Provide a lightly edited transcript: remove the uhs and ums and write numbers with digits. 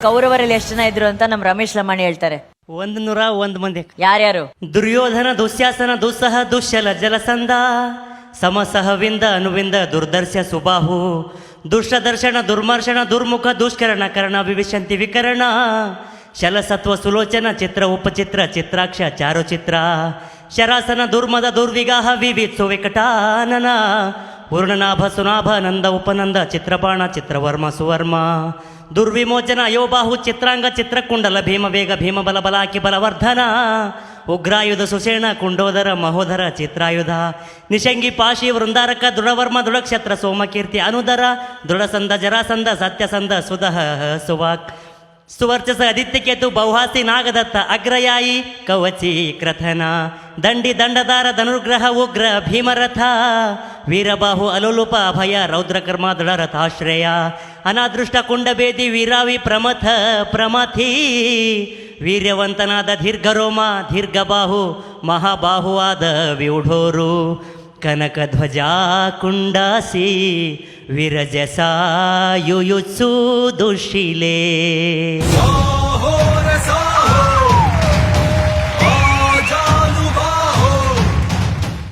ಕೌರವರಲ್ಲಿ ಎಷ್ಟು ಜನ ಇದ್ರು ಅಂತ ನಮ್ ರಮೇಶ್ ಲಮಾಣಿ ಹೇಳ್ತಾರೆ. 101 ಮಂದಿ. ಯಾರ್ಯಾರು? ದುರ್ಯೋಧನ, ದುಶ್ಯಾಸನ, ದುಸ್ಸಹ, ದುಶ್ಶಲ, ಜಲಸಂಧ, ಸಮಸಹವಿಂದ, ಅನುವಿಂದ, ದುರ್ದರ್ಶ, ಸುಬಾಹು, ದುಷ್ಟದರ್ಶನ, ದುರ್ಮರ್ಶನ, ದುರ್ಮುಖ, ದುಷ್ಕರಣ, ಕರ್ಣ, ವಿವಿಶಂತಿ, ವಿಕರಣ, ಶಲಸತ್ವ, ಸುಲೋಚನ, ಚಿತ್ರ, ಉಪಚಿತ್ರ, ಚಿತ್ರಾಕ್ಷ, ಚಾರುಚಿತ್ರ, ಶರಾಸನ, ದುರ್ಮದ, ದುರ್ವಿಗಾಹ, ವಿವಿತ್ಸು, ವಿಕಟಾನನ, ಪೂರ್ಣನಾಭ, ಸುನಾಭ, ನಂದ, ಉಪನಂದ, ಚಿತ್ರಬಾಣ, ಚಿತ್ರವರ್ಮ, ಸುವರ್ಮ, ದುರ್ವಿಮೋಚನ, ಯೋಬಾಹು, ಚಿತ್ರಾಂಗ, ಚಿತ್ರಕುಂಡಲ, ಭೀಮವೇಗ, ಭೀಮಬಲ, ಬಲಾಕಿ, ಬಲವರ್ಧನ, ಉಗ್ರಾಯುಧ, ಸುಷೇಣ, ಕುಂಡೋದರ, ಮಹೋದರ, ಚಿತ್ರಾಯುಧ, ನಿಶಂಗಿ, ಪಾಶಿ, ವೃಂದಾರಕ, ದೃಢವರ್ಮ, ದೃಢಕ್ಷತ್ರ, ಸೋಮಕೀರ್ತಿ, ಅನುದರ, ದೃಢಸಂದ, ಜರಾಸಂದ, ಸತ್ಯಸಂದ, ಸುದಹ, ಸುವಾಕ್, ಸುವರ್ಚಸ, ಆದಿತ್ಯಕೇತು, ಬೌಹಾಸಿ, ನಾಗದತ್ತ, ಅಗ್ರಯಾಯಿ, ಕವಚಿ, ಕ್ರಥನ, ದಂಡಿ, ದಂಡದಾರ, ಧನುರ್ಗ್ರಹ, ಉಗ್ರ, ಭೀಮರಥ, ವೀರಬಾಹು, ಅಲೋಲುಪ, ಅಭಯ, ರೌದ್ರಕರ್ಮ, ದೃಢರಥಾಶ್ರಯ, ಅನಾದೃಷ್ಟ, ಕುಂಡಬೇದಿ, ವೀರಾವಿ, ಪ್ರಮಥ, ಪ್ರಮಥಿ, ವೀರ್ಯವಂತನಾದ ದೀರ್ಘರೋಮ, ದೀರ್ಘಬಾಹು, ಮಹಾಬಾಹುವಾದ ವ್ಯೂಢೋರು, ಕನಕಧ್ವಜ, ಕುಂಡಾಸಿ, ವಿರಜಸ, ಯುಯುತ್ಸು, ದುಶಿಲೆ.